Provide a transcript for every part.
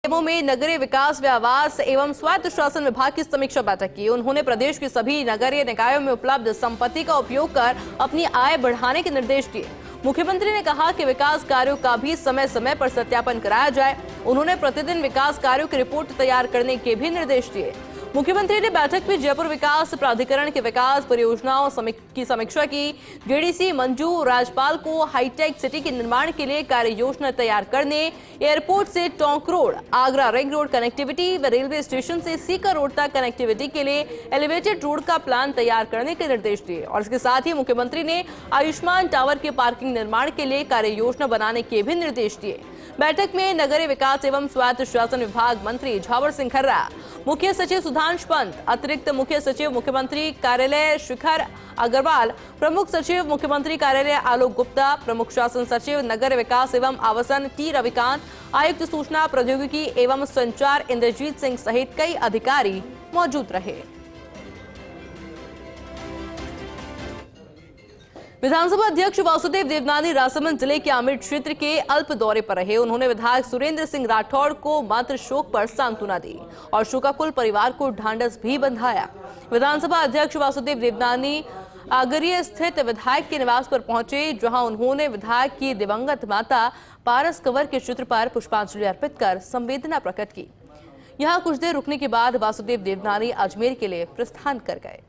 में नगरीय विकास व आवास एवं स्वायत्त शासन विभाग की समीक्षा बैठक की। उन्होंने प्रदेश के सभी नगरीय निकायों में उपलब्ध संपत्ति का उपयोग कर अपनी आय बढ़ाने के निर्देश दिए। मुख्यमंत्री ने कहा कि विकास कार्यों का भी समय समय पर सत्यापन कराया जाए। उन्होंने प्रतिदिन विकास कार्यों की रिपोर्ट तैयार करने के भी निर्देश दिए। मुख्यमंत्री ने बैठक में जयपुर विकास प्राधिकरण के विकास परियोजनाओं की समीक्षा की। जेडीसी मंजू राज्यपाल को हाईटेक सिटी के निर्माण के लिए कार्य योजना तैयार करने, एयरपोर्ट से Tonk road, Agra ring road connectivity व रेलवे स्टेशन से सीकर रोड तक कनेक्टिविटी के लिए एलिवेटेड रोड का प्लान तैयार करने के निर्देश दिए। और इसके साथ ही मुख्यमंत्री ने आयुष्मान टावर के पार्किंग निर्माण के लिए कार्य योजना बनाने के भी निर्देश दिए। बैठक में नगरीय विकास एवं स्वायत्त शासन विभाग मंत्री झावर सिंह खर्रा, मुख्य सचिव सुधांश पंत, अतिरिक्त मुख्य सचिव मुख्यमंत्री कार्यालय शिखर अग्रवाल, प्रमुख सचिव मुख्यमंत्री कार्यालय आलोक गुप्ता, प्रमुख शासन सचिव नगर विकास एवं आवासन टी रविकांत, आयुक्त सूचना प्रौद्योगिकी एवं संचार इंद्रजीत सिंह सहित कई अधिकारी मौजूद रहे। विधानसभा अध्यक्ष वासुदेव देवनानी राजसमंद जिले के आमेर क्षेत्र के अल्प दौरे पर रहे। उन्होंने विधायक सुरेंद्र सिंह राठौड़ को मातृ शोक पर सांत्वना दी और शोकाकुल परिवार को ढांढस भी बंधाया। विधानसभा अध्यक्ष वासुदेव देवनानी आगरिया स्थित विधायक के निवास पर पहुंचे, जहां उन्होंने विधायक की दिवंगत माता पारस कंवर के चित्र पर पुष्पांजलि अर्पित कर संवेदना प्रकट की। यहां कुछ देर रुकने के बाद वासुदेव देवनानी अजमेर के लिए प्रस्थान कर गए।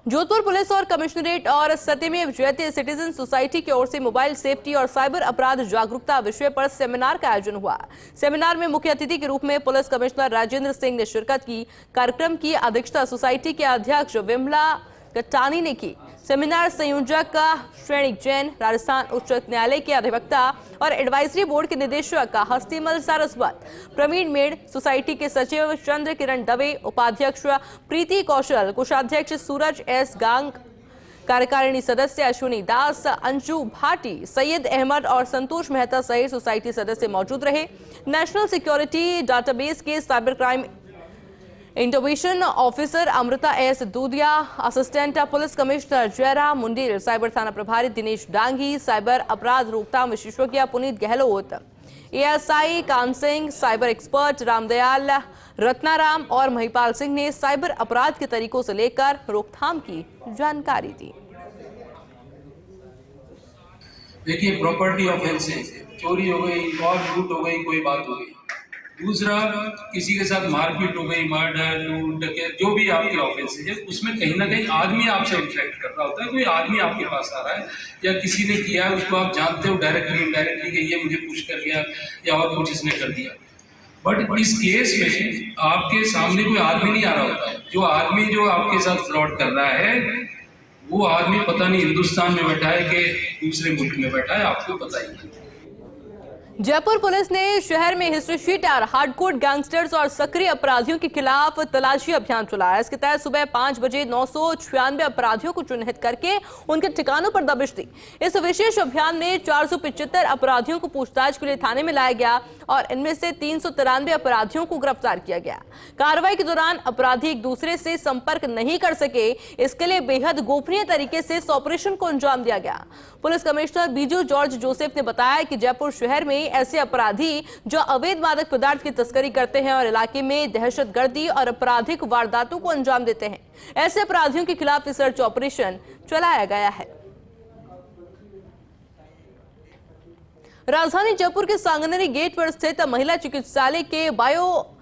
जोधपुर पुलिस और कमिश्नरेट और सत्यमेव जयते सिटीजन सोसाइटी की ओर से मोबाइल सेफ्टी और साइबर अपराध जागरूकता विषय पर सेमिनार का आयोजन हुआ। सेमिनार में मुख्य अतिथि के रूप में पुलिस कमिश्नर राजेंद्र सिंह ने शिरकत की। कार्यक्रम की अध्यक्षता सोसाइटी के अध्यक्ष विमला कट्टानी ने की। सेमिनार संयोजक श्रेणिक जैन, राजस्थान उच्च न्यायालय के अधिवक्ता और एडवाइजरी बोर्ड के निदेशक हस्तीमल सारस्वत, प्रवीण मेड़, सोसाइटी के सचिव चंद्र किरण दवे, उपाध्यक्ष प्रीति कौशल, कोषाध्यक्ष सूरज एस गांग, कार्यकारिणी सदस्य अश्विनी दास, अंशु भाटी, सैयद अहमद और संतोष मेहता सहित सोसाइटी सदस्य मौजूद रहे। नेशनल सिक्योरिटी डाटाबेस के cyber crime intervention officer Amrita S Dudhiya, assistant police commissioner Jairam Mundel, cyber थाना प्रभारी दिनेश डांगी, साइबर अपराध रोकथाम विशेषज्ञ Puneet Gahlot, ASI Kan Singh, cyber expert Ramdayal Ratnaram और महिपाल सिंह ने साइबर अपराध के तरीकों से लेकर रोकथाम की जानकारी दी। देखिए, प्रॉपर्टी ऑफेंस है, चोरी हो गई और लूट हो गई, कोई बात हो गई। दूसरा, किसी के साथ मारपीट हो गई, मर्डर, लूट, जो भी आपके ऑफेंस है, उसमें कहीं ना कहीं आदमी आपसे इंटरेक्ट कर रहा होता है। कोई आदमी आपके पास आ रहा है या किसी ने किया है, उसको आप जानते हो डायरेक्टली इनडायरेक्टली कि ये मुझे पुश कर गया या और कुछ इसने कर दिया। बट इस केस में आपके सामने कोई आदमी नहीं आ रहा होता है। जो आदमी जो आपके साथ फ्रॉड कर रहा है, वो आदमी पता नहीं हिंदुस्तान में बैठा है कि दूसरे मुल्क में बैठा है, आपको पता ही नहीं। जयपुर पुलिस ने शहर में हिस्ट्री शीटर, हार्डकोर गैंगस्टर्स और सक्रिय अपराधियों के खिलाफ तलाशी अभियान चलाया। इसके तहत सुबह 5 बजे 996 अपराधियों को चिन्हित करके उनके ठिकानों पर दबिश दी। इस विशेष अभियान में 475 अपराधियों को पूछताछ के लिए थाने में लाया गया और इनमें से 393 अपराधियों को गिरफ्तार किया गया। कार्रवाई के दौरान अपराधी एक दूसरे से संपर्क नहीं कर सके, इसके लिए बेहद गोपनीय तरीके से इस ऑपरेशन को अंजाम दिया गया। Police commissioner Biju George Joseph ने बताया कि जयपुर शहर में ऐसे अपराधी जो अवैध मादक पदार्थ की तस्करी करते हैं और इलाके में दहशतगर्दी और आपराधिक वारदातों को अंजाम देते हैं, ऐसे अपराधियों के खिलाफ सर्च ऑपरेशन चलाया गया है। राजधानी जयपुर के सांगनेरी गेट पर स्थित महिला चिकित्सालय के बायो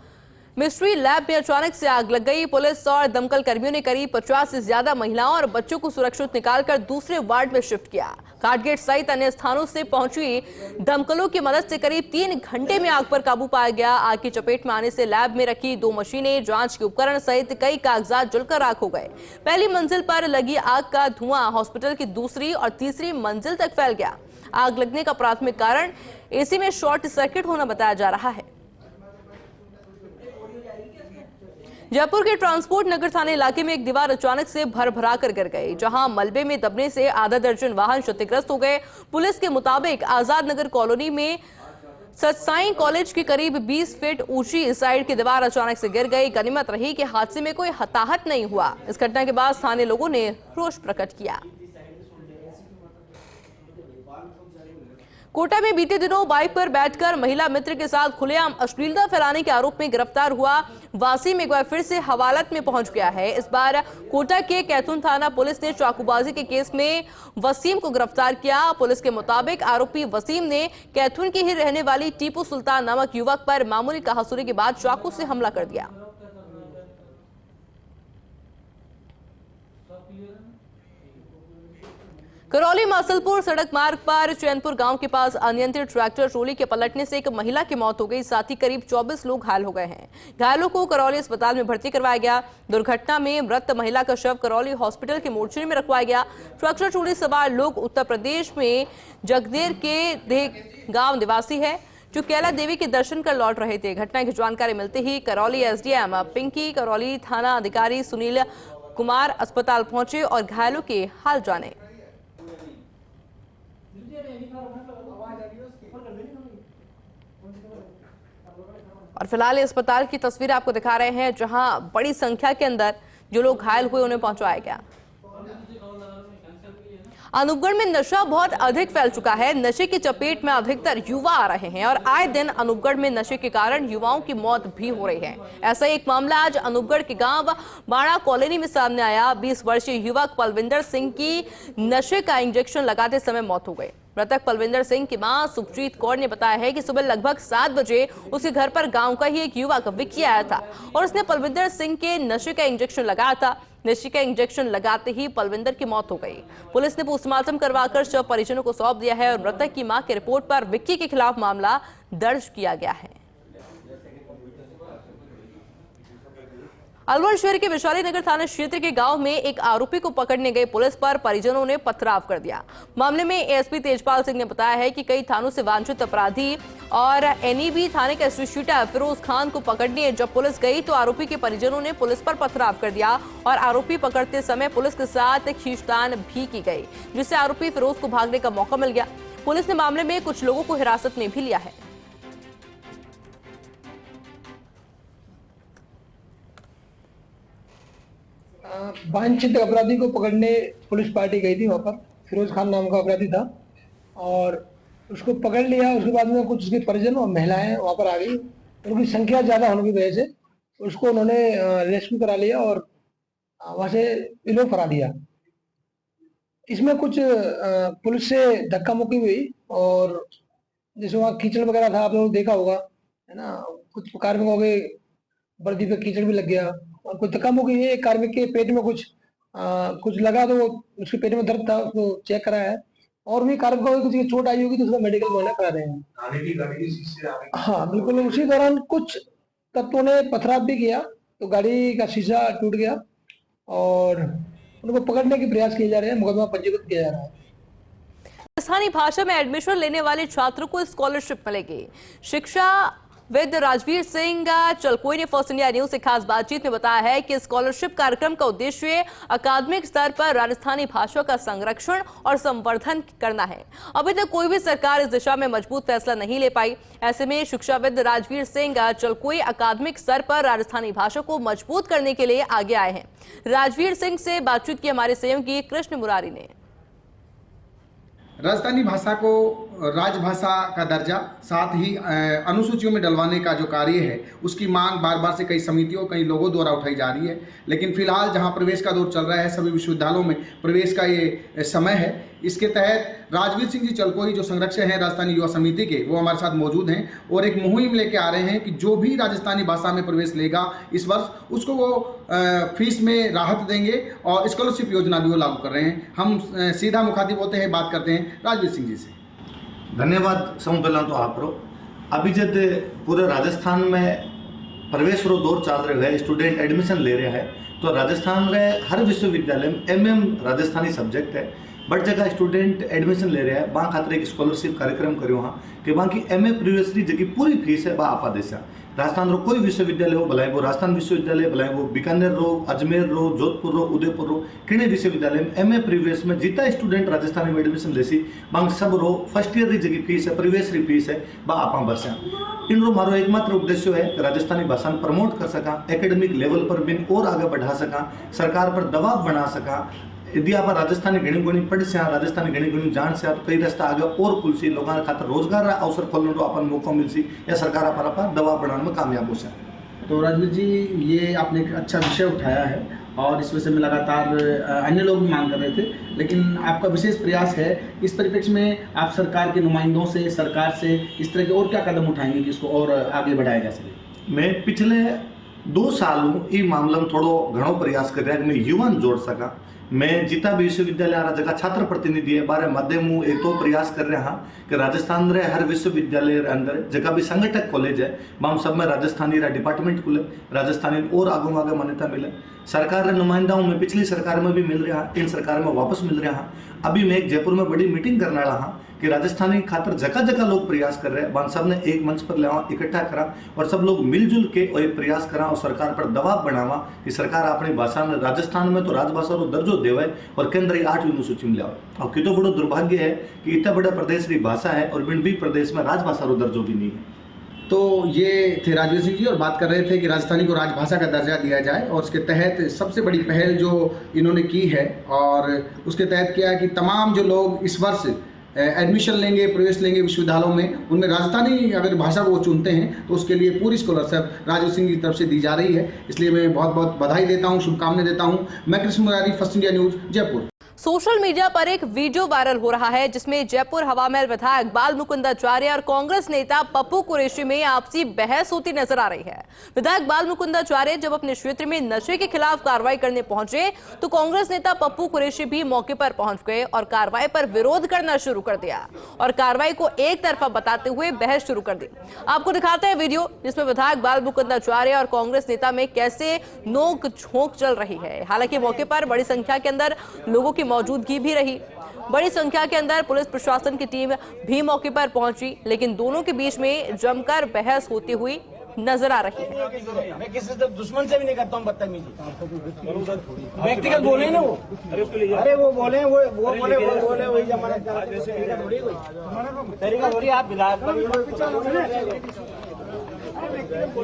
मिस्ट्री लैब में अचानक से आग लग गई। पुलिस और दमकल कर्मियों ने करीब 50 से ज्यादा महिलाओं और बच्चों को सुरक्षित निकालकर दूसरे वार्ड में शिफ्ट किया। घाटगेट सहित अन्य स्थानों से पहुंची दमकलों की मदद से करीब 3 घंटे में आग पर काबू पाया गया। आग की चपेट में आने से लैब में रखी 2 मशीनें, जांच के उपकरण सहित कई कागजात जलकर राख हो गए। पहली मंजिल पर लगी आग का धुआं हॉस्पिटल की दूसरी और तीसरी मंजिल तक फैल गया। आग लगने का प्राथमिक कारण एसी में शॉर्ट सर्किट होना बताया जा रहा है। जयपुर के ट्रांसपोर्ट नगर थाने इलाके में एक दीवार अचानक से भरभरा कर गिर गई, जहां मलबे में दबने से आधा दर्जन वाहन क्षतिग्रस्त हो गए। पुलिस के मुताबिक आजाद नगर कॉलोनी में सतसाई कॉलेज की करीब 20 फीट ऊंची साइड की दीवार अचानक से गिर गई। गनीमत रही कि हादसे में कोई हताहत नहीं हुआ। इस घटना के बाद स्थानीय लोगों ने रोष प्रकट किया। कोटा में बीते दिनों बाइक पर बैठकर महिला मित्र के साथ खुलेआम अश्लीलता फैलाने के आरोप में गिरफ्तार हुआ वासिम एक बार फिर से हवालात में पहुंच गया है। इस बार कोटा के कैथून थाना पुलिस ने चाकूबाजी के केस में वसीम को गिरफ्तार किया। पुलिस के मुताबिक आरोपी वसीम ने कैथून की ही रहने वाली टीपू सुल्तान नामक युवक पर मामूली कहासुनी के बाद चाकू से हमला कर दिया। करौली मासलपुर सड़क मार्ग पर चैनपुर गांव के पास अनियंत्रित ट्रैक्टर ट्रॉली के पलटने से एक महिला की मौत हो गई, साथ ही करीब 24 लोग घायल हो गए हैं। घायलों को करौली अस्पताल में भर्ती करवाया गया। दुर्घटना में मृत महिला का शव करौली हॉस्पिटल के मोर्चरी में रखवाया गया। ट्रैक्टर ट्रॉली सवार लोग उत्तर प्रदेश में जगदेर के गांव निवासी है, जो कैला देवी के दर्शन कर लौट रहे थे। घटना की जानकारी मिलते ही करौली एसडीएम पिंकी, करौली थाना अधिकारी सुनील कुमार अस्पताल पहुंचे और घायलों के हाल जाने। और फिलहाल अस्पताल की तस्वीर आपको दिखा रहे हैं, जहां बड़ी संख्या के अंदर जो लोग घायल हुए उन्हें पहुंचाया गया। अनूपगढ़ में नशा बहुत अधिक फैल चुका है। नशे की चपेट में अधिकतर युवा आ रहे हैं और आए दिन अनूपगढ़ में नशे के कारण युवाओं की मौत भी हो रही है। ऐसा एक मामला आज अनूपगढ़ के गांव बाड़ा कॉलोनी में सामने आया। 20 वर्षीय युवक पलविंदर सिंह की नशे का इंजेक्शन लगाते समय मौत हो गई। मृतक पलविंदर सिंह की मां सुखजीत कौर ने बताया है कि सुबह लगभग 7 बजे उसके घर पर गांव का ही एक युवक विक्की आया था और उसने पलविंदर सिंह के नशे का इंजेक्शन लगाया था। नशे का इंजेक्शन लगाते ही पलविंदर की मौत हो गई। पुलिस ने पोस्टमार्टम करवाकर शव परिजनों को सौंप दिया है और मृतक की मां की रिपोर्ट पर विक्की के खिलाफ मामला दर्ज किया गया है। अलवर शहर के विशाली नगर थाना क्षेत्र के गांव में एक आरोपी को पकड़ने गई पुलिस पर परिजनों ने पथराव कर दिया। मामले में एएसपी तेजपाल सिंह ने बताया है कि कई थानों से वांछित अपराधी और एनईबी थाने का एसोसिएटर फिरोज खान को पकड़ने जब पुलिस गई तो आरोपी के परिजनों ने पुलिस पर पथराव कर दिया और आरोपी पकड़ते समय पुलिस के साथ खींचतान भी की गई, जिससे आरोपी फिरोज को भागने का मौका मिल गया। पुलिस ने मामले में कुछ लोगों को हिरासत में भी लिया है। वांछित अपराधी को पकड़ने पुलिस पार्टी गई थी। वहाँ पर फिरोज खान नाम का अपराधी था और उसको पकड़ लिया। उसके बाद में कुछ उसके परिजन और महिलाएं वहाँ पर आ गई। उनकी संख्या ज़्यादा होने की वजह से उसको उन्होंने रेस्क्यू करा लिया और वहाँ से विलोप करा दिया। इसमें कुछ पुलिस से धक्का मुक्की हुई और जैसे वहाँ कीचड़ वगैरह था, आप लोगों ने देखा होगा, है ना। कुछ कार्मिकों के वर्दी पे कीचड़ भी लग गया और कुछ धक्का मुक्की हुई। एक कार्मिक के पेट में कुछ लगा तो उसके पेट में दर्द था, उसको चेक कराया है और भी कार्मिकों को किसी चोट आई होगी तो उसका मेडिकल वगैरह करा रहे हैं। हाँ बिल्कुल। उसी दौरान कुछ तत्वों ने पथराव भी किया तो गाड़ी का शीशा टूट गया और उनको पकड़ने के प्रयास किए जा रहे हैं। मुकदमा पंजीकृत किया जा रहा है। स्थानीय भाषा में एडमिशन लेने वाले छात्रों को स्कॉलरशिप मिलेगी। शिक्षाविद राजवीर सिंह चलकोई ने फर्स्ट इंडिया न्यूज से खास बातचीत में बताया है कि स्कॉलरशिप कार्यक्रम का उद्देश्य अकादमिक स्तर पर राजस्थानी भाषा का संरक्षण और संवर्धन करना है। अभी तक कोई भी सरकार इस दिशा में मजबूत फैसला नहीं ले पाई। ऐसे में शिक्षाविद राजवीर सिंह चलकोई अकादमिक स्तर पर राजस्थानी भाषा को मजबूत करने के लिए आगे आए हैं। राजवीर सिंह से बातचीत की हमारे सहयोगी कृष्ण मुरारी ने। राजस्थानी भाषा को राजभाषा का दर्जा, साथ ही अनुसूचियों में डलवाने का जो कार्य है उसकी मांग बार बार से कई समितियों, कई लोगों द्वारा उठाई जा रही है। लेकिन फिलहाल जहां प्रवेश का दौर चल रहा है, सभी विश्वविद्यालयों में प्रवेश का ये समय है। इसके तहत राजवीर सिंह जी चलकोई जो संरक्षक हैं राजस्थानी युवा समिति के, वो हमारे साथ मौजूद हैं और एक मुहिम लेके आ रहे हैं कि जो भी राजस्थानी भाषा में प्रवेश लेगा इस वर्ष उसको वो फीस में राहत देंगे और स्कॉलरशिप योजना भी वो लागू कर रहे हैं। हम सीधा मुखातिब होते हैं, बात करते हैं राजवीर सिंह जी से। धन्यवाद। सब पहला तो आप अभी जब पूरे राजस्थान में प्रवेश रो दौर चल रहा है, स्टूडेंट एडमिशन ले रहा है, तो राजस्थान में हर विश्वविद्यालय में एमएम राजस्थानी सब्जेक्ट है। बट जगह स्टूडेंट एडमिशन ले रहा है, वहाँ खातर एक स्कॉलरशिप कार्यक्रम करो हाँ कि वहाँ की एमए प्रीवियसली जगह पूरी फीस है वह आपा देसा। राजस्थान रो कोई विश्वविद्यालय हो, भलाए वो राजस्थान विश्वविद्यालय, भलाए वो बीकानेर रो, अजमेर रो, जोधपुर रो, उदयपुर रो, किने विश्वविद्यालय में एमए प्रीवियस में जितना स्टूडेंट राजस्थान में एडमिशन लेसी बांग सब रो फर्स्ट ईयर की जगह फीस है, प्रीवियस री फीस है वह आपा बरसा। इन रो मारो एकमात्र उद्देश्य है कि राजस्थानी भाषा प्रमोट कर सका, एकेडमिक लेवल पर भी और आगे बढ़ा सका, सरकार पर दबाव बना सका, यदि आप राजस्थानी घणी घणी पढ़ से राजस्थानी घणी घणी जान से तो कई रास्ता आगे और खुल सी लोगों खातर रोजगार अवसर खोलने तो अपन मौका मिल सी या सरकार पर दबाव बनाने में कामयाब हो सके। तो राजवीर जी, ये आपने एक अच्छा विषय उठाया है और इस विषय में लगातार अन्य लोग भी मांग कर रहे थे, लेकिन आपका विशेष प्रयास है। इस परिप्रेक्ष्य में आप सरकार के नुमाइंदों से, सरकार से इस तरह के और क्या कदम उठाएंगे कि इसको और आगे बढ़ाया जा सके? मैं पिछले 2 सालों ये मामला में थोड़ो घणो प्रयास कर रहा है कि मैं युवा जोड़ सका। मैं जितना भी विश्वविद्यालय आ जगह छात्र प्रतिनिधि है बारे माध्यम एक तो प्रयास कर रहा हाँ कि राजस्थान रे हर विश्वविद्यालय अंदर जगह भी संगठक कॉलेज है वहाँ सब में राजस्थानी डिपार्टमेंट खुले, राजस्थानी और आगे मान्यता मिले। सरकार रे नुमाइंदाओं में पिछली सरकार में भी मिल रहा, इन सरकार में वापस मिल रहा। अभी मैं एक जयपुर में बड़ी मीटिंग करने वाला हाँ कि राजस्थानी खातर जगह जगह लोग प्रयास कर रहे हैं, सब ने एक मंच पर लेवा इकट्ठा करा और सब लोग मिलजुल के और एक प्रयास करा और सरकार पर दबाव बनावा कि सरकार अपनी भाषा में राजस्थान में तो राजभाषा को दर्जो देवे और केंद्रीय 8वीं अनुसूची में लिया। और कितो बड़ो दुर्भाग्य है कि इतना बड़ा प्रदेश की भाषा है और बिन भी प्रदेश में राजभाषा को दर्जो भी नहीं है। तो ये थे राजवीर सिंह जी और बात कर रहे थे कि राजस्थानी को राजभाषा का दर्जा दिया जाए और उसके तहत सबसे बड़ी पहल जो इन्होंने की है और उसके तहत क्या है कि तमाम जो लोग इस वर्ष एडमिशन लेंगे, प्रवेश लेंगे विश्वविद्यालयों में, उनमें राजस्थानी अगर भाषा को वो चुनते हैं तो उसके लिए पूरी स्कॉलरशिप राजवीर सिंह की तरफ से दी जा रही है। इसलिए मैं बहुत बहुत बधाई देता हूँ, शुभकामनाएं देता हूँ। मैं Krishna Murari, first India news, Jaipur. Social media पर एक वीडियो वायरल हो रहा है जिसमें जयपुर हवामहल विधायक बाल मुकुंदाचार्य और कांग्रेस नेता पप्पू कुरैशी में आपसी बहस होती नजर आ रही है। विधायक बाल मुकुंदाचार्य जब अपने क्षेत्र में नशे के खिलाफ कार्रवाई करने पहुंचे तो कांग्रेस नेता पप्पू कुरैशी भी मौके पर पहुंच गए और कार्रवाई पर विरोध करना शुरू कर दिया और कार्रवाई को एक तरफा बताते हुए बहस शुरू कर दी। आपको दिखाते हैं वीडियो जिसमें विधायक बाल मुकुंदाचार्य और कांग्रेस नेता में कैसे नोक झोंक चल रही है। हालांकि मौके पर बड़ी संख्या के अंदर लोगों की मौजूदगी भी रही, बड़ी संख्या के अंदर पुलिस प्रशासन की टीम भी मौके पर पहुंची, लेकिन दोनों के बीच में जमकर बहस होती हुई नजर आ रही है। मैं किसी से दुश्मन से भी नहीं करता हूँ बदतमीजी। व्यक्तिगत बोले ना वो, अरे वो बोले वही जमानत तरीका थोड़ी आप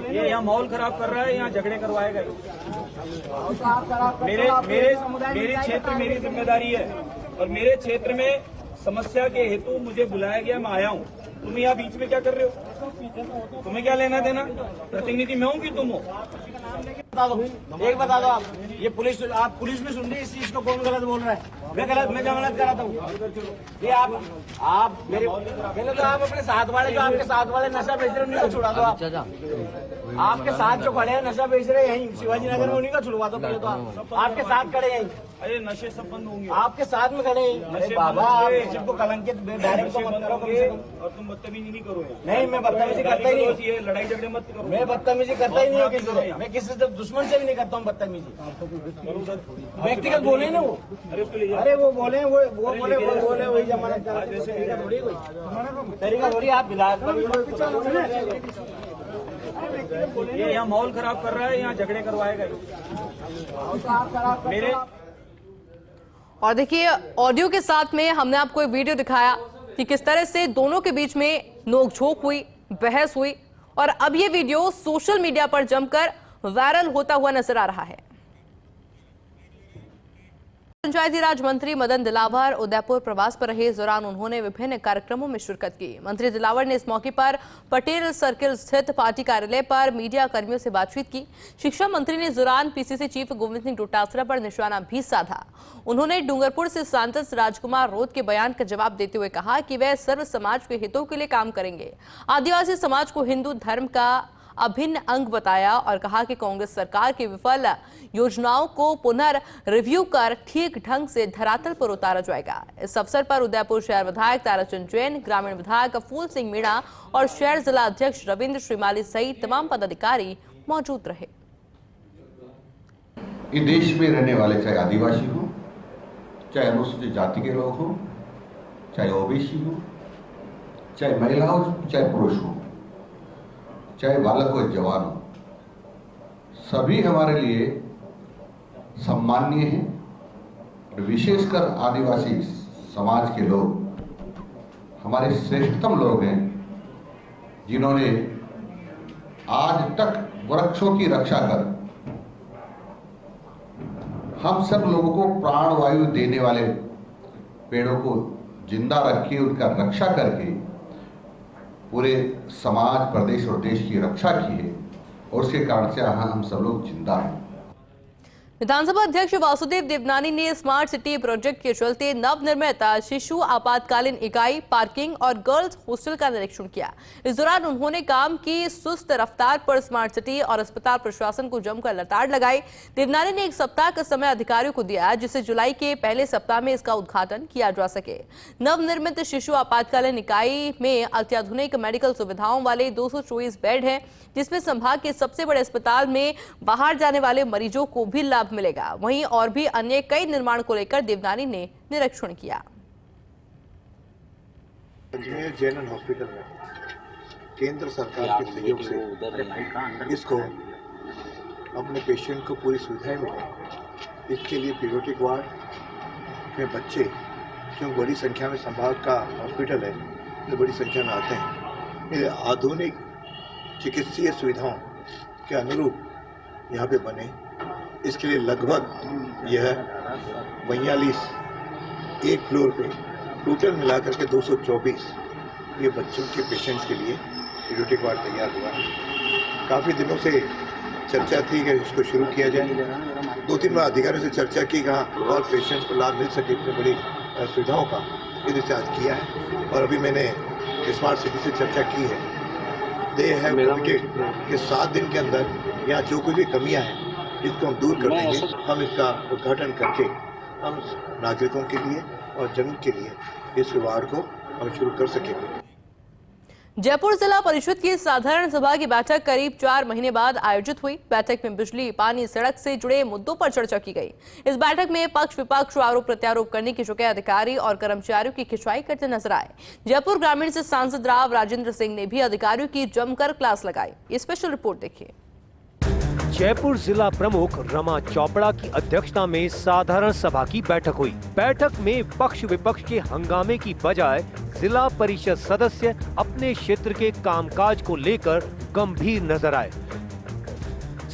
ये यहाँ माहौल खराब कर रहा है, यहाँ झगड़े करवाएगा। मेरे क्षेत्र मेरी जिम्मेदारी है और मेरे क्षेत्र में समस्या के हेतु मुझे बुलाया गया, मैं आया हूँ। तुम यहाँ बीच में क्या कर रहे हो? तुम्हें क्या लेना देना? प्रतिनिधि मैं हूँ कि तुम हो? एक बता दो आप, ये पुलिस आप पुलिस में सुन रही है इस चीज को, कौन गलत बोल रहा है? मैं गलत, मैं जमानत कराता हूँ। ये आप मेरे पहले तो आप अपने साथ वाले जो आपके साथ वाले नशा बेच रहे हैं उन्हीं को छुड़ा दो। आप आपके साथ जो खड़े हैं नशा बेच रहे हैं यहीं शिवाजी नगर में, उन्हीं को छुड़वा दो पहले तो। आपके साथ खड़े हैं, अरे नशे सब बंद होंगे। आपके साथ में खड़े हैं। अरे बाबा, आप किसी को कलंकित डायरेक्ट तो मत करो और तुम बदतमीजी नहीं करो। नहीं, मैं बदतमीजी करता ही नहीं। ये लड़ाई झगड़े मत करो। मैं बदतमीजी करता ही नहीं हूँ किसी से। मैं किसी से दुश्मन से भी नहीं करता हूँ बदतमीजी। व्यक्तिगत बोले ना वो, अरे वो बोले वही जमानत थोड़ी कोई तरीका थोड़ी आप ये यहाँ माहौल खराब कर रहा है, यहाँ झगड़े करवाएगा। मेरे और देखिए ऑडियो के साथ में हमने आपको एक वीडियो दिखाया कि किस तरह से दोनों के बीच में नोकझोंक हुई, बहस हुई और अब ये वीडियो सोशल मीडिया पर जमकर वायरल होता हुआ नजर आ रहा है। पंचायती राज मंत्री मदन दिलावर उदयपुर प्रवास पर रहे। इस दौरान उन्होंने विभिन्न कार्यक्रमों में शिरकत की। मंत्री दिलावर ने इस मौके पर पटेल सर्किल स्थित पार्टी कार्यालय पर मीडिया कर्मियों से बातचीत की। शिक्षा मंत्री ने इस दौरान पीसीसी चीफ गोविंद सिंह डोटासरा पर निशाना भी साधा। उन्होंने डूंगरपुर से सांसद राजकुमार रोत के बयान का जवाब देते हुए कहा कि वह सर्व समाज के हितों के लिए काम करेंगे। आदिवासी समाज को हिंदू धर्म का अभिन्न अंग बताया और कहा कि कांग्रेस सरकार की विफल योजनाओं को पुनः रिव्यू कर ठीक ढंग से धरातल पर उतारा जाएगा। इस अवसर पर उदयपुर शहर विधायक ताराचंद जैन, ग्रामीण विधायक फूल सिंह मीणा और शहर जिला अध्यक्ष रविंद्र श्रीमाली सहित तमाम पदाधिकारी मौजूद रहे। इस देश में रहने वाले चाहे आदिवासी हो, चाहे अनुसूचित जाति के लोग हो, चाहे ओबीसी हो, चाहे महिला हो, चाहे पुरुष हो, चाहे बालक हो, जवान हो, सभी हमारे लिए सम्माननीय हैं। और विशेषकर आदिवासी समाज के लोग हमारे श्रेष्ठतम लोग हैं जिन्होंने आज तक वृक्षों की रक्षा कर हम सब लोगों को प्राणवायु देने वाले पेड़ों को जिंदा रखे, उनका रक्षा करके पूरे समाज, प्रदेश और देश की रक्षा की है और उसके कारण से हम सब लोग जिंदा हैं। विधानसभा अध्यक्ष वासुदेव देवनानी ने स्मार्ट सिटी प्रोजेक्ट के चलते नवनिर्मित शिशु आपातकालीन इकाई, पार्किंग और गर्ल्स हॉस्टल का निरीक्षण किया। इस दौरान उन्होंने काम की सुस्त रफ्तार पर स्मार्ट सिटी और अस्पताल प्रशासन को जमकर लताड़ लगाई। देवनानी ने 1 सप्ताह का समय अधिकारियों को दिया, जिससे जुलाई के पहले सप्ताह में इसका उद्घाटन किया जा सके। नवनिर्मित शिशु आपातकालीन इकाई में अत्याधुनिक मेडिकल सुविधाओं वाले 224 बेड हैं, जिसमें संभाग के सबसे बड़े अस्पताल में बाहर जाने वाले मरीजों को भी लाभ मिलेगा। वहीं और भी अन्य कई निर्माण को लेकर देवनानी ने निरीक्षण किया। अजमेर जनरल हॉस्पिटल में केंद्र सरकार के सहयोग से इसको अपने पेशेंट को पूरी सुविधाएं मिले, इसके लिए पीडियाट्रिक वार्ड में बच्चे, क्योंकि बड़ी संख्या में संभाग का हॉस्पिटल है तो बड़ी संख्या में आते हैं, ये आधुनिक चिकित्सीय सुविधाओं के अनुरूप यहाँ पे बने। इसके लिए लगभग यह 42 एक फ्लोर पे टोटल मिलाकर के 224 ये बच्चों के पेशेंट्स के लिए पीडियाट्रिक वार्ड तैयार हुआ है। काफ़ी दिनों से चर्चा थी कि इसको शुरू किया जाए। 2-3 बार अधिकारियों से चर्चा की, कहाँ और पेशेंट्स को लाभ मिल सके इतनी बड़ी सुविधाओं का, ये रिचार्ज किया है। और अभी मैंने स्मार्ट सिटी से चर्चा की है। दे हैव कमिटेड कि 7 दिन के अंदर यहाँ जो कोई भी कमियाँ हैं इसको हम दूर कर देंगे। हम इसका उद्घाटन करके हम नागरिकों के लिए और जन के लिए इस वार्ड को हम शुरू कर सकेंगे। जयपुर जिला परिषद की साधारण सभा की बैठक करीब 4 महीने बाद आयोजित हुई। बैठक में बिजली, पानी, सड़क से जुड़े मुद्दों पर चर्चा की गई। इस बैठक में पक्ष विपक्ष आरोप प्रत्यारोप करने की जगह अधिकारी और कर्मचारियों की खिंचवाई करते नजर आए। जयपुर ग्रामीण से सांसद राव राजेंद्र सिंह ने भी अधिकारियों की जमकर क्लास लगाई। ये स्पेशल रिपोर्ट देखिए। जयपुर जिला प्रमुख रमा चोपड़ा की अध्यक्षता में साधारण सभा की बैठक हुई। बैठक में पक्ष विपक्ष के हंगामे की बजाय जिला परिषद सदस्य अपने क्षेत्र के कामकाज को लेकर गंभीर नजर आए।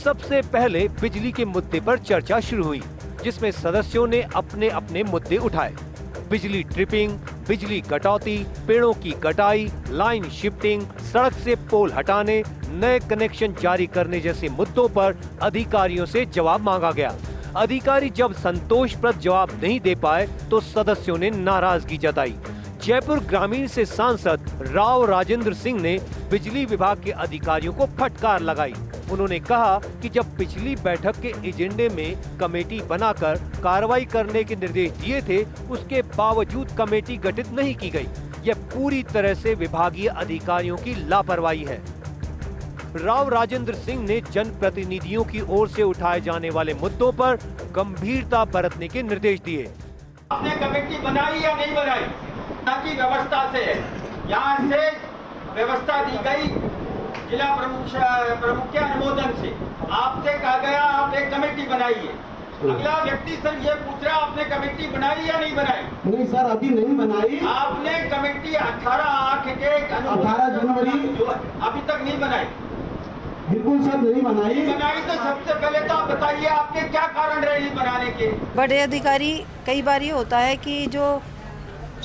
सबसे पहले बिजली के मुद्दे पर चर्चा शुरू हुई, जिसमें सदस्यों ने अपने अपने मुद्दे उठाए। बिजली ट्रिपिंग, बिजली कटौती, पेड़ों की कटाई, लाइन शिफ्टिंग, सड़क से पोल हटाने, नए कनेक्शन जारी करने जैसे मुद्दों पर अधिकारियों से जवाब मांगा गया। अधिकारी जब संतोषप्रद जवाब नहीं दे पाए तो सदस्यों ने नाराजगी जताई। जयपुर ग्रामीण से सांसद राव राजेंद्र सिंह ने बिजली विभाग के अधिकारियों को फटकार लगाई। उन्होंने कहा कि जब पिछली बैठक के एजेंडे में कमेटी बनाकर कार्रवाई करने के निर्देश दिए थे, उसके बावजूद कमेटी गठित नहीं की गई। यह पूरी तरह से विभागीय अधिकारियों की लापरवाही है। राव राजेंद्र सिंह ने जनप्रतिनिधियों की ओर से उठाए जाने वाले मुद्दों पर गंभीरता बरतने के निर्देश दिए। आपने कमेटी बनाई या नहीं बनाई? ताकि व्यवस्था से यहाँ से व्यवस्था दी गई जिला प्रमुख के अनुमोदन से। आपसे कहा गया आप एक कमेटी बनाइए। अगला व्यक्ति सर ये पूछ रहा आपने कमेटी बनाई या नहीं बनाई? नहीं सर, अभी नहीं बनाई। आपने कमेटी 18/8 के 18 जनवरी अभी तक नहीं बनाई। बिल्कुल सर, नहीं बनाई। तो सबसे पहले तो आप बताइए आपके क्या कारण रहे नहीं बनाने के? बड़े अधिकारी, कई बार ये होता है कि जो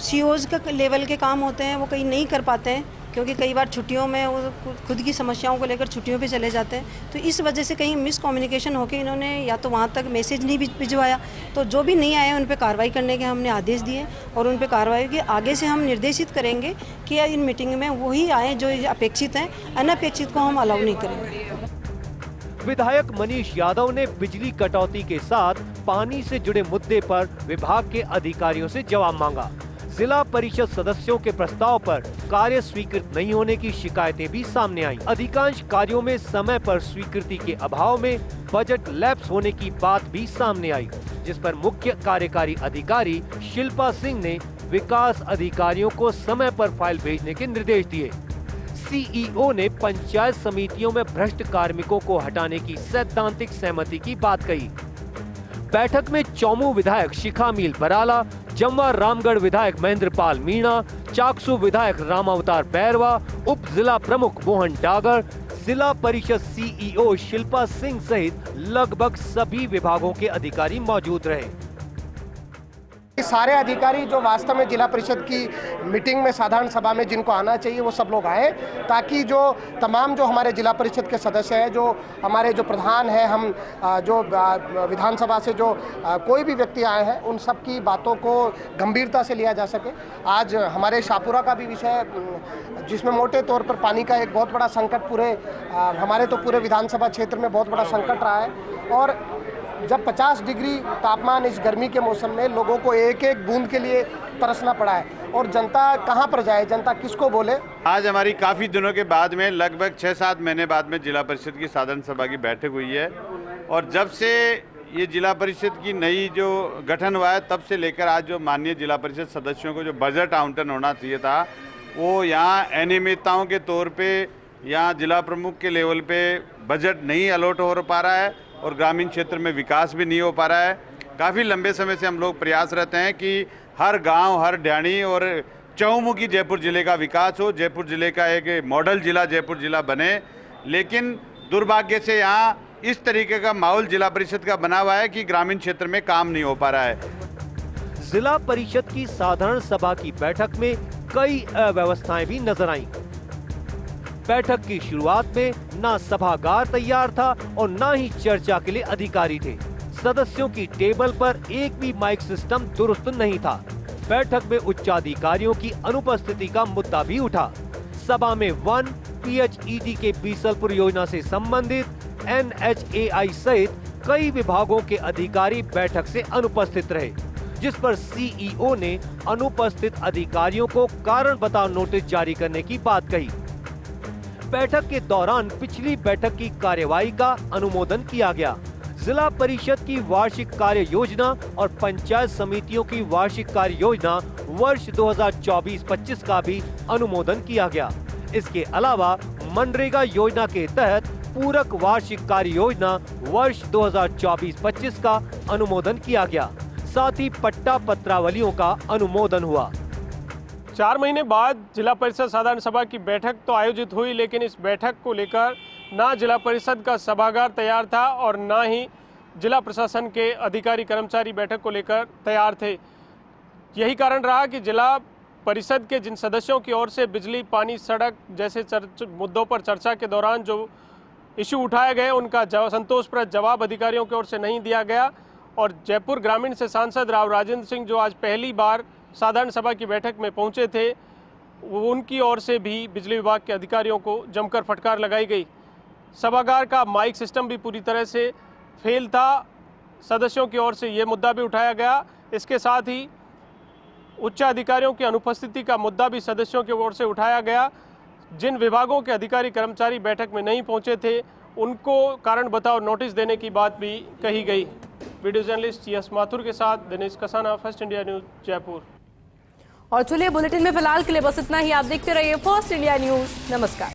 सीओज का लेवल के काम होते हैं वो कहीं नहीं कर पाते हैं, क्योंकि कई बार छुट्टियों में वो खुद की समस्याओं को लेकर छुट्टियों पे चले जाते हैं। तो इस वजह से कहीं मिसकम्युनिकेशन होकर इन्होंने या तो वहाँ तक मैसेज नहीं भिजवाया। तो जो भी नहीं आए उन पे कार्रवाई करने के हमने आदेश दिए और उन पे कार्रवाई की आगे से हम निर्देशित करेंगे कि इन मीटिंग में वही आए जो अपेक्षित हैं, अनपेक्षित को हम अलाउ नहीं करेंगे। विधायक मनीष यादव ने बिजली कटौती के साथ पानी से जुड़े मुद्दे पर विभाग के अधिकारियों से जवाब मांगा। जिला परिषद सदस्यों के प्रस्ताव पर कार्य स्वीकृत नहीं होने की शिकायतें भी सामने आईं। अधिकांश कार्यों में समय पर स्वीकृति के अभाव में बजट लैप्स होने की बात भी सामने आई, जिस पर मुख्य कार्यकारी अधिकारी शिल्पा सिंह ने विकास अधिकारियों को समय पर फाइल भेजने के निर्देश दिए। सीईओ ने पंचायत समितियों में भ्रष्ट कार्मिकों को हटाने की सैद्धांतिक सहमति की बात कही। बैठक में चौमू विधायक शिखा मील बराला, जमवा रामगढ़ विधायक महेंद्र पाल मीणा, चाकसू विधायक रामावतार बैरवा, उप जिला प्रमुख मोहन डागर, जिला परिषद सीईओ शिल्पा सिंह सहित लगभग सभी विभागों के अधिकारी मौजूद रहे। सारे अधिकारी जो वास्तव में जिला परिषद की मीटिंग में, साधारण सभा में जिनको आना चाहिए, वो सब लोग आए, ताकि जो तमाम जो हमारे जिला परिषद के सदस्य हैं, जो हमारे जो प्रधान हैं, हम जो विधानसभा से जो कोई भी व्यक्ति आए हैं, उन सब की बातों को गंभीरता से लिया जा सके। आज हमारे शाहपुरा का भी विषय, जिसमें मोटे तौर पर पानी का एक बहुत बड़ा संकट पूरे हमारे तो पूरे विधानसभा क्षेत्र में बहुत बड़ा संकट रहा है। और जब 50 डिग्री तापमान इस गर्मी के मौसम में लोगों को एक एक बूंद के लिए तरसना पड़ा है, और जनता कहां पर जाए, जनता किसको बोले। आज हमारी काफ़ी दिनों के बाद में, लगभग 6-7 महीने बाद में जिला परिषद की साधारण सभा की बैठक हुई है। और जब से ये जिला परिषद की नई जो गठन हुआ है, तब से लेकर आज जो माननीय जिला परिषद सदस्यों को जो बजट आवंटन होना चाहिए था, वो यहाँ अनियमितताओं के तौर पर यहाँ जिला प्रमुख के लेवल पे बजट नहीं अलॉट हो पा रहा है, और ग्रामीण क्षेत्र में विकास भी नहीं हो पा रहा है। काफ़ी लंबे समय से हम लोग प्रयास रहते हैं कि हर गांव, हर ढाणी और चौमुखी जयपुर जिले का विकास हो, जयपुर जिले का एक मॉडल जिला जयपुर जिला बने। लेकिन दुर्भाग्य से यहाँ इस तरीके का माहौल जिला परिषद का बना हुआ है कि ग्रामीण क्षेत्र में काम नहीं हो पा रहा है। जिला परिषद की साधारण सभा की बैठक में कई अव्यवस्थाएं भी नजर आईं। बैठक की शुरुआत में ना सभागार तैयार था और ना ही चर्चा के लिए अधिकारी थे। सदस्यों की टेबल पर एक भी माइक सिस्टम दुरुस्त नहीं था। बैठक में उच्चाधिकारियों की अनुपस्थिति का मुद्दा भी उठा। सभा में वन, PHED के बीसलपुर योजना से संबंधित NHAI सहित कई विभागों के अधिकारी बैठक से अनुपस्थित रहे, जिस पर सीईओ ने अनुपस्थित अधिकारियों को कारण बताओ नोटिस जारी करने की बात कही। बैठक के दौरान पिछली बैठक की कार्यवाही का अनुमोदन किया गया। जिला परिषद की वार्षिक कार्य योजना और पंचायत समितियों की वार्षिक कार्य योजना वर्ष 2024-25 का भी अनुमोदन किया गया। इसके अलावा मनरेगा योजना के तहत पूरक वार्षिक कार्य योजना वर्ष 2024-25 का अनुमोदन किया गया। साथ ही पट्टा पत्रावलियों का अनुमोदन हुआ। 4 महीने बाद जिला परिषद साधारण सभा की बैठक तो आयोजित हुई, लेकिन इस बैठक को लेकर ना जिला परिषद का सभागार तैयार था और ना ही जिला प्रशासन के अधिकारी कर्मचारी बैठक को लेकर तैयार थे। यही कारण रहा कि जिला परिषद के जिन सदस्यों की ओर से बिजली, पानी, सड़क जैसे मुद्दों पर चर्चा के दौरान जो इशू उठाए गए, उनका संतोषप्रद जवाब अधिकारियों की ओर से नहीं दिया गया। और जयपुर ग्रामीण से सांसद राव राजेंद्र सिंह, जो आज पहली बार साधारण सभा की बैठक में पहुंचे थे, उनकी ओर से भी बिजली विभाग के अधिकारियों को जमकर फटकार लगाई गई। सभागार का माइक सिस्टम भी पूरी तरह से फेल था। सदस्यों की ओर से ये मुद्दा भी उठाया गया। इसके साथ ही उच्च अधिकारियों की अनुपस्थिति का मुद्दा भी सदस्यों की ओर से उठाया गया। जिन विभागों के अधिकारी कर्मचारी बैठक में नहीं पहुंचे थे, उनको कारण बताओ नोटिस देने की बात भी कही गई। वीडियो जर्नलिस्ट CS माथुर के साथ Dinesh Kasana, first India news, Jaipur. और चलिए बुलेटिन में फिलहाल के लिए बस इतना ही। आप देखते रहिए फर्स्ट इंडिया न्यूज। नमस्कार।